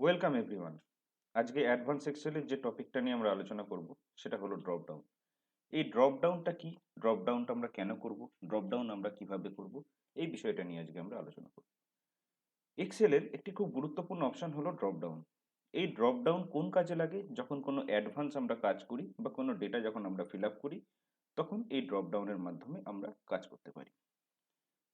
Welcome everyone. আজকে advance এক্সেলের যে টপিকটা নিয়ে আমরা আলোচনা করব সেটা হলো ড্রপ ডাউন। এই ড্রপ ডাউনটা কি, ড্রপ ডাউনটা আমরা কেন করব, ড্রপ ডাউন আমরা কিভাবে করব, এই বিষয়টা নিয়ে আজকে আমরা আলোচনা করব। এক্সেলের একটি খুব গুরুত্বপূর্ণ অপশন হলো ড্রপ ডাউন। এই ড্রপ ডাউন কোন কাজে লাগে? যখন কোনো অ্যাডভান্স আমরা কাজ করি বা কোনো ডেটা যখন আমরা ফিল আপ করি, তখন এই ড্রপ ডাউনের মাধ্যমে আমরা কাজ করতে পারি।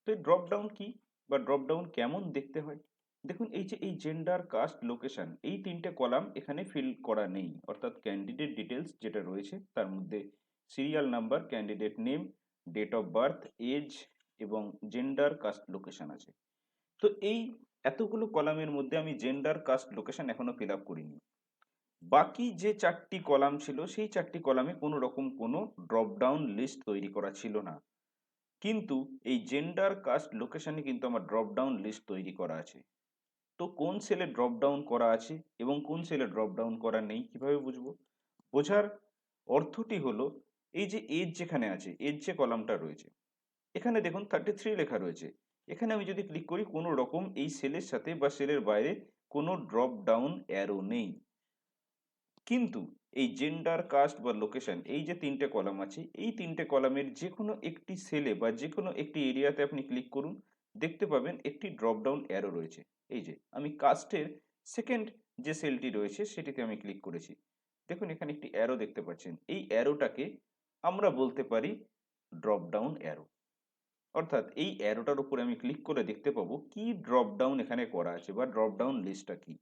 তো এই ড্রপ ডাউন কি বা ড্রপ ডাউন কেমন দেখতে হয়? দেখুন, এই যে এই জেন্ডার, কাস্ট, লোকেশন, এই তিনটে কলাম এখানে ফিল করা নেই। অর্থাৎ ক্যান্ডিডেট ডিটেলস যেটা রয়েছে তার মধ্যে serial number, candidate name, date of birth, age এবং জেন্ডার, কাস্ট, লোকেশন আছে। তো এই এতগুলো কলামের মধ্যে আমি জেন্ডার, কাস্ট, লোকেশন এখনো ফিল আপ করিনি। বাকি যে চারটি কলাম ছিল সেই চারটি কলামে কোনো রকম কোনো ড্রপ ডাউন লিস্ট তৈরি করা ছিল না। কিন্তু এই জেন্ডার, কাস্ট, লোকেশনে কিন্তু আমার ড্রপ ডাউন লিস্ট তৈরি করা আছে। তো কোন সেলে ড্রপ ডাউন করা আছে এবং কোন সেলে ড্রপ ডাউন করা নেই কিভাবে বুঝবো? বোঝার অর্থটি হলো, এই যে এজ যেখানে আছে, এজ যে কলামটা রয়েছে, এখানে দেখুন 33 লেখা রয়েছে। এখানে আমি যদি ক্লিক করি, কোনো রকম এই সেলের সাথে বা সেলের বাইরে কোনো ড্রপ ডাউন অ্যারো নেই। কিন্তু এই জেন্ডার, কাস্ট বা লোকেশন, এই যে তিনটে কলাম আছে, এই তিনটে কলামের যে কোনো একটি সেলে বা যে কোনো একটি এরিয়াতে আপনি ক্লিক করুন, দেখতে পাবেন একটি ড্রপ ডাউন অ্যারো রয়েছে। এই যে আমি কাস্টের সেকেন্ড যে সেলটি রয়েছে সেটিতে আমি ক্লিক করেছি। দেখুন এখানে একটি অ্যারো দেখতে পাচ্ছেন। এই অ্যারোটাকে আমরা বলতে পারি ড্রপ ডাউন অ্যারো। অর্থাৎ এই অ্যারোটার উপরে আমি ক্লিক করে দেখতে পাবো কি ড্রপ ডাউন এখানে করা আছে বা ড্রপ ডাউন লিস্টটা কি।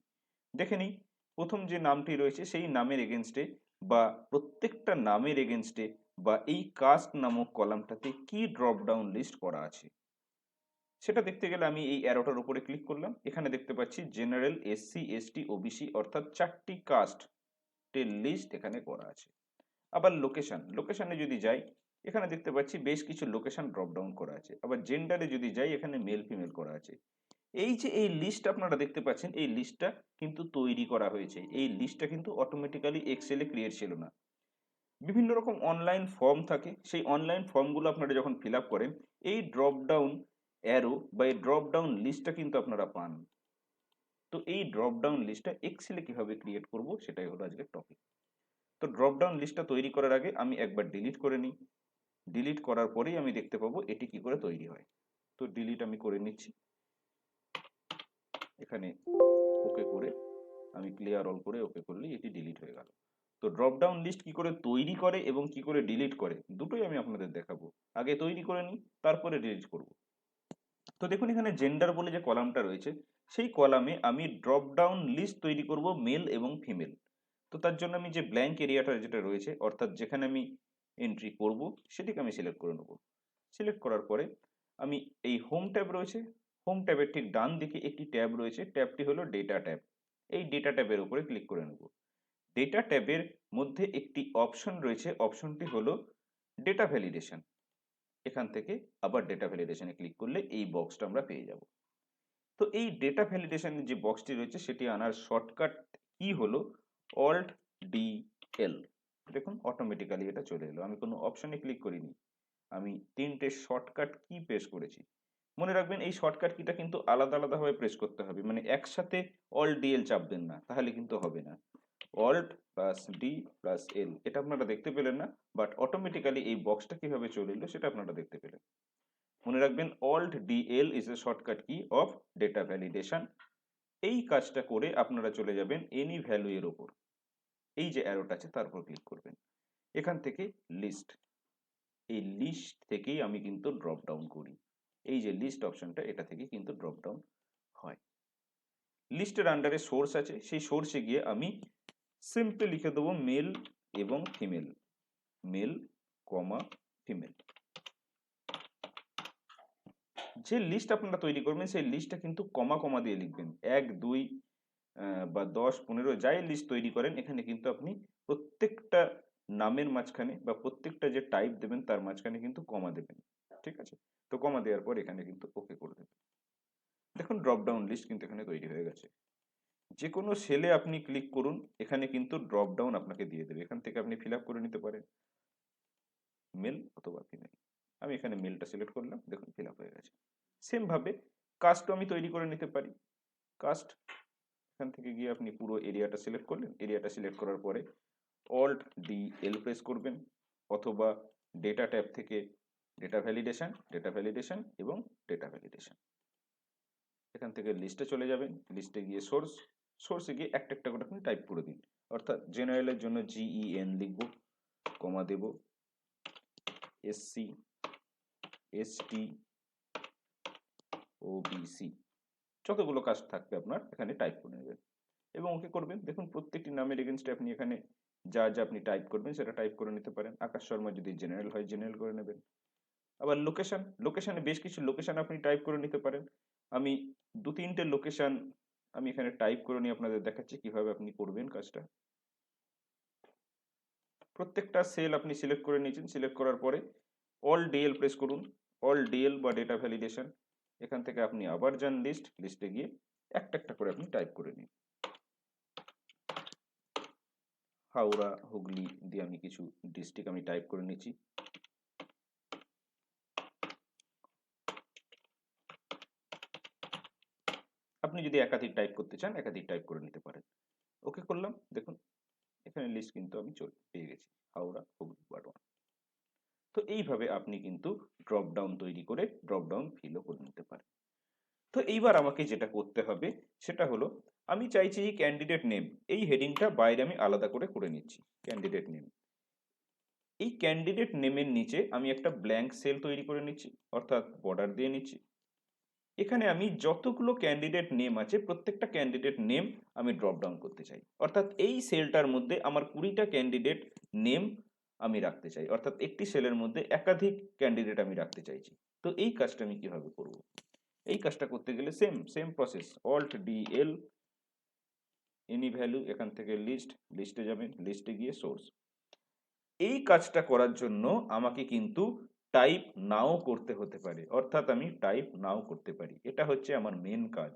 দেখে নিই, প্রথম যে নামটি রয়েছে সেই নামের এগেনস্টে বা প্রত্যেকটা নামের এগেনস্টে বা এই কাস্ট নামক কলামটাতে কি ড্রপ ডাউন লিস্ট করা আছে সেটা দেখতে গেলে আমি এই অ্যারোটার উপরে ক্লিক করলাম। এখানে দেখতে পাচ্ছি জেনারেল, এসসি, এসটি, ওবিসি অর্থাৎ চারটি কাস্ট এর লিস্ট এখানে করা আছে। আবার লোকেশন, লোকেশনে যদি যাই, এখানে দেখতে পাচ্ছি বেশ কিছু লোকেশন ড্রপ ডাউন করা আছে। আবার জেন্ডারে যদি যাই, এখানে মেল ফিমেল করা আছে। এই যে এই লিস্ট আপনারা দেখতে পাচ্ছেন, এই লিস্টটা কিন্তু তৈরি করা হয়েছে। এই লিস্টটা কিন্তু অটোমেটিক্যালি এক্সেলে ক্রিয়েট ছিল না। বিভিন্ন রকম অনলাইন ফর্ম থাকে, সেই অনলাইন ফর্মগুলো আপনারা যখন ফিল আপ করেন, এই ড্রপ ডাউন অ্যারো বা এই ড্রপ ডাউন লিস্টটা কিন্তু আপনারা পান। তো এই ড্রপ ডাউন লিস্টটা এক্সেলে কিভাবে ক্রিয়েট করব সেটাই হলো আজকের টপিক। তো ড্রপ ডাউন লিস্টটা তৈরি করার আগে আমি একবার ডিলিট করে নিই। ডিলিট করার পরেই আমি দেখতে পাবো এটি কি করে তৈরি হয়। তো ডিলিট আমি করে নিচ্ছি। এখানে ওকে করে আমি ক্লিয়ার অল করে ওকে করলেই এটি ডিলিট হয়ে গেল। তো ড্রপ ডাউন লিস্ট কি করে তৈরি করে এবং কি করে ডিলিট করে দুটোই আমি আপনাদের দেখাবো। আগে তৈরি করে নিই, তারপরে ডিলিট করব। তো দেখুন এখানে জেন্ডার বলে যে কলামটা রয়েছে, সেই কলামে আমি ড্রপ ডাউন লিস্ট তৈরি করব মেল এবং ফিমেল। তো তার জন্য আমি যে ব্ল্যাঙ্ক এরিয়াটা যেটা রয়েছে, অর্থাৎ যেখানে আমি এন্ট্রি করব, সেটিকে আমি সিলেক্ট করে নেব। সিলেক্ট করার পরে আমি এই হোম ট্যাব রয়েছে, হোম ট্যাবের ঠিক ডান দিকে একটি ট্যাব রয়েছে, ট্যাবটি হলো ডেটা ট্যাব। এই ডেটা ট্যাবের উপরে ক্লিক করে নেব। ডেটা ট্যাবের মধ্যে একটি অপশন রয়েছে, অপশনটি হলো ডেটা ভ্যালিডেশন। এখান থেকে আবার ডেটা ভ্যালিডেশনে ক্লিক করলে এই বক্সটা আমরা পেয়ে যাব। তো এই ডেটা ভ্যালিডেশনের যে বক্সটি রয়েছে সেটি আনার শর্টকাট কি হলো অল্ট ডি এল। দেখুন অটোমেটিক্যালি এটা চলে এলো, আমি কোনো অপশনে ক্লিক করিনি, আমি তিনটে শর্টকাট কি প্রেস করেছি। মনে রাখবেন এই শর্টকাট কিটা কিন্তু আলাদা আলাদাভাবে প্রেস করতে হবে, মানে একসাথে অল্ট ডিএল চাপবেন না, তাহলে কিন্তু হবে না। Alt plus D plus L, এটা আপনারা দেখতে পেলেন না, বাট অটোমেটিক্যালি এই বক্সটা কিভাবে চলে এলো সেটা আপনারা দেখতে পেলেন। মনে রাখবেন alt D L is a shortcut key of data validation. এই কাজটা করে আপনারা চলে যাবেন এনি ভ্যালু এর ওপর, এই যে অ্যারোটা আছে তার উপর ক্লিক করবেন। এখান থেকে লিস্ট, এই লিস্ট থেকেই আমি কিন্তু ড্রপ ডাউন করি। এই যে লিস্ট অপশনটা, এটা থেকে কিন্তু ড্রপ ডাউন হয়। লিস্টের আন্ডারে সোর্স আছে, সেই সোর্সে গিয়ে আমি সিম্পলি লিখে দেবো মেল এবং ফিমেল, মেল কমা ফিমেল। যে লিস্ট আপনারা তৈরি করবেন সেই লিস্টটা কিন্তু কমা কমা দিয়ে লিখবেন। 1 2 বা 10 15 যাই লিস্ট তৈরি করেন, এখানে কিন্তু আপনি প্রত্যেকটা নামের মাঝখানে বা প্রত্যেকটা যে টাইপ দেবেন তার মাঝখানে কিন্তু কমা দেবেন। ঠিক আছে? তো কমা দেওয়ার পর এখানে কিন্তু ওকে করে দেবেন। দেখুন ড্রপ ডাউন লিস্ট কিন্তু এখানে তৈরি হয়ে গেছে। যে কোনো সেলে আপনি ক্লিক করুন, এখানে কিন্তু ড্রপ ডাউন আপনাকে দিয়ে দেবে। এখান থেকে আপনি ফিল আপ করে নিতে পারেন মেল অথবা ফিমেল। আমি এখানে মেলটা সিলেক্ট করলাম, দেখুন ফিল আপ হয়ে গেছে। সেম ভাবে কাস্টও আমি তৈরি করে নিতে পারি। কাস্ট এখান থেকে গিয়ে আপনি পুরো এরিয়াটা সিলেক্ট করলেন, এরিয়াটা সিলেক্ট করার পরে অল্ট ডি এল প্রেস করবেন, অথবা ডেটা ট্যাব থেকে ডেটা ভ্যালিডেশন এবং ডেটা ভ্যালিডেশন, এখান থেকে লিস্টে চলে যাবেন, লিস্টে গিয়ে সোর্সে গিয়ে একটা একটা করে আপনি টাইপ করে দিন। অর্থাৎ জেনারেলের জন্য GEN লিখব, কমা দেব, SC ST OBC, যতগুলো কাস্ট থাকবে আপনার এখানে টাইপ করে নেবেন এবং ওকে করবেন। দেখুন প্রত্যেকটি নামের এগেনস্টে আপনি এখানে যা যা আপনি টাইপ করবেন সেটা টাইপ করে নিতে পারেন। আকাশ শর্মা যদি জেনারেল হয় জেনারেল করে নেবেন। আবার লোকেশনে বেশ কিছু লোকেশন আপনি টাইপ করে নিতে পারেন। আমি 2-3টে লোকেশন আমি এখানে টাইপ করে নিয়ে আপনাদের দেখাচ্ছি কিভাবে আপনি করবেন কাজটা। প্রত্যেকটা সেল আপনি সিলেক্ট করে নিয়েছেন, সিলেক্ট করার পরে অল ডিএল প্রেস করুন, অল ডিএল বা ডেটা ভ্যালিডেশন, এখান থেকে আপনি আবার যান লিস্টে গিয়ে একটা একটা করে আপনি টাইপ করে নিন। হাওড়া, হুগলি দিয়ে আমি কিছু ডিস্ট্রিক্ট আমি টাইপ করে নিচ্ছি। আপনি যদি একাধিক টাইপ করতে চান একাধিক টাইপ করে নিতে পারেন। ওকে করলাম, দেখুন এখানে লিস্ট কিন্তু আমি পেয়ে গেছি, হাওড়া, হুগলি, বারওয়ান। তো এইভাবে আপনি কিন্তু ড্রপ ডাউন তৈরি করে ড্রপ ডাউন ফিলও করে নিতে পারেন। তো এইবার আমাকে যেটা করতে হবে সেটা হলো, আমি চাইছি এই ক্যান্ডিডেট নেম, এই হেডিংটা বাইরে আমি আলাদা করে নিচ্ছি। ক্যান্ডিডেট নেম, এই ক্যান্ডিডেট নেমের নিচে আমি একটা ব্ল্যাঙ্ক সেল তৈরি করে নিচ্ছি, অর্থাৎ বর্ডার দিয়ে নিচ্ছি। এখানে আমি যতগুলো ক্যান্ডিডেট নেম আছে প্রত্যেকটা ক্যান্ডিডেট নেম আমি ড্রপ ডাউন করতে চাই। অর্থাৎ এই সেলটার মধ্যে আমার 20টা ক্যান্ডিডেট নেম আমি রাখতে চাই, অর্থাৎ একটি সেলের মধ্যে একাধিক ক্যান্ডিডেট আমি রাখতে চাইছি। তো এই কাজটা আমি কিভাবে করব? এই কাজটা করতে গেলে same process, alt D L, any value, এখান থেকে লিস্টে যাবেন, লিস্টে গিয়ে সোর্স। এই কাজটা করার জন্য আমাকে কিন্তু টাইপ নাও করতে হতে পারে, অর্থাৎ আমি টাইপ নাও করতে পারি। এটা হচ্ছে আমার মেন কাজ।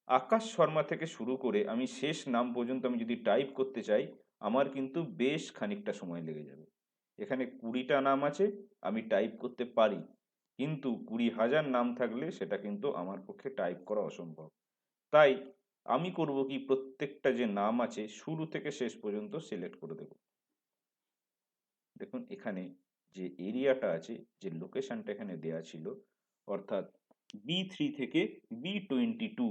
আকাশ শর্মা থেকে শুরু করে আমি শেষ নাম পর্যন্ত আমি যদি টাইপ করতে চাই আমার কিন্তু বেশ খানিকটা সময় লেগে যাবে। এখানে 20টা নাম আছে, আমি টাইপ করতে পারি, কিন্তু 20,000 নাম থাকলে সেটা কিন্তু আমার পক্ষে টাইপ করা অসম্ভব। তাই আমি করব কি, প্রত্যেকটা যে নাম আছে শুরু থেকে শেষ পর্যন্ত সিলেক্ট করে দেব। দেখুন এখানে যে এরিয়াটা আছে, যে লোকেশনটা এখানে দেয়া ছিল, অর্থাৎ B3 থেকে B22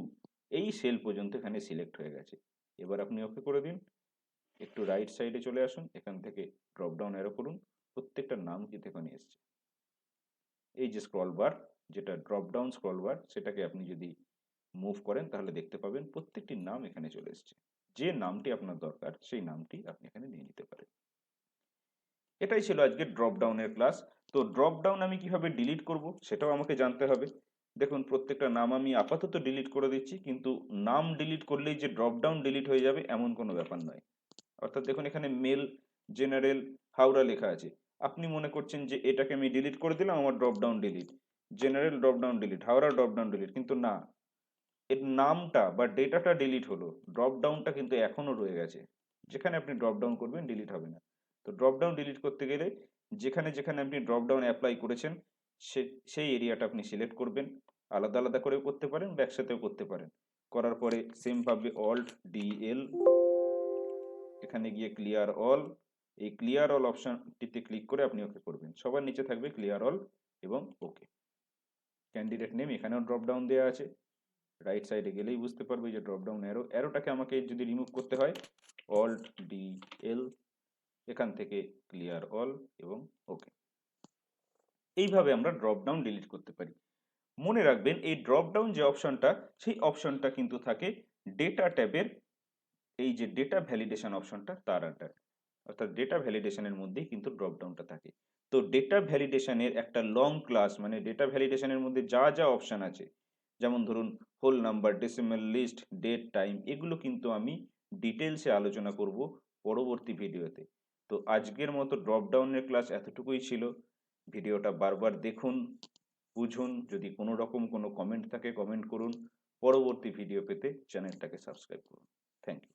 এই সেল পর্যন্ত এখানে সিলেক্ট হয়ে গেছে। এবার আপনি ওকে করে দিন, একটু রাইট সাইডে চলে আসুন, এখান থেকে ড্রপ ডাউন অ্যারো করুন, প্রত্যেকটা নাম কিন্তু এখানে এসছে। এই যে স্ক্রল বার, যেটা ড্রপ ডাউন স্ক্রল বার, সেটাকে আপনি যদি মুভ করেন তাহলে দেখতে পাবেন প্রত্যেকটি নাম এখানে চলে এসছে। যে নামটি আপনার দরকার সেই নামটি আপনি এখানে নিয়ে নিতে পারেন। এটাই ছিল আজকে ড্রপ ডাউনের ক্লাস। তো ড্রপ ডাউন আমি কিভাবে ডিলিট করব সেটাও আমাকে জানতে হবে। দেখুন প্রত্যেকটা নাম আমি আপাতত ডিলিট করে দিচ্ছি, কিন্তু নাম ডিলিট করলেই যে ড্রপ ডাউন ডিলিট হয়ে যাবে এমন কোনো ব্যাপার নয়। অর্থাৎ দেখুন এখানে মেল, জেনারেল, হাওড়া লেখা আছে। আপনি মনে করছেন যে এটাকে আমি ডিলিট করে দিলাম, আমার drop down delete, general drop down delete, Howrah drop down delete, কিন্তু না, এর নামটা বা ডেটাটা ডিলিট হলো, ড্রপ ডাউনটা কিন্তু এখনো রয়ে গেছে। যেখানে আপনি ড্রপ ডাউন করবেন ডিলিট হবে না। তো ড্রপ ডাউন ডিলিট করতে গেলে যেখানে যেখানে আপনি ড্রপ ডাউন অ্যাপ্লাই করেছেন সেই এরিয়াটা আপনি সিলেক্ট করবেন। আলাদা আলাদা করেও করতে পারেন বা একসাথেও করতে পারেন। করার পরে সেম ভাবে অল্ট ডিএল, এখানে গিয়ে ক্লিয়ার অল, এই ক্লিয়ার অল অপশনটিতে ক্লিক করে আপনি ওকে করবেন। সবার নিচে থাকবে ক্লিয়ার অল এবং ওকে। ক্যান্ডিডেট নেম এখানেও ড্রপ ডাউন দেওয়া আছে, রাইট সাইডে গেলেই বুঝতে পারবে যে ড্রপ ডাউন অ্যারোটাকে আমাকে যদি রিমুভ করতে হয় অল্ট ডি এল, এখান থেকে ক্লিয়ার অল এবং ওকে। এইভাবে আমরা ড্রপ ডাউন ডিলিট করতে পারি। মনে রাখবেন এই ড্রপ ডাউন যে অপশনটা, সেই অপশনটা কিন্তু থাকে ডেটা ট্যাবের এই যে ডেটা ভ্যালিডেশন অপশনটা তার আন্ডারে, অর্থাৎ ডেটা ভ্যালিডেশনের মধ্যেই কিন্তু ড্রপ ডাউনটা থাকে। তো ডেটা ভ্যালিডেশনের একটা লং ক্লাস, মানে ডেটা ভ্যালিডেশনের মধ্যে যা যা অপশন আছে, যেমন ধরুন whole number, decimal, list, date, time, এগুলো কিন্তু আমি ডিটেলসে আলোচনা করব পরবর্তী ভিডিওতে। তো আজকের মতো ড্রপ ডাউনের ক্লাস এতটুকুই ছিল। ভিডিওটা বারবার দেখুন, বুঝুন, যদি কোনো রকম কোনো কমেন্ট থাকে কমেন্ট করুন। পরবর্তী ভিডিও পেতে চ্যানেলটাকে সাবস্ক্রাইব করুন। Thank you.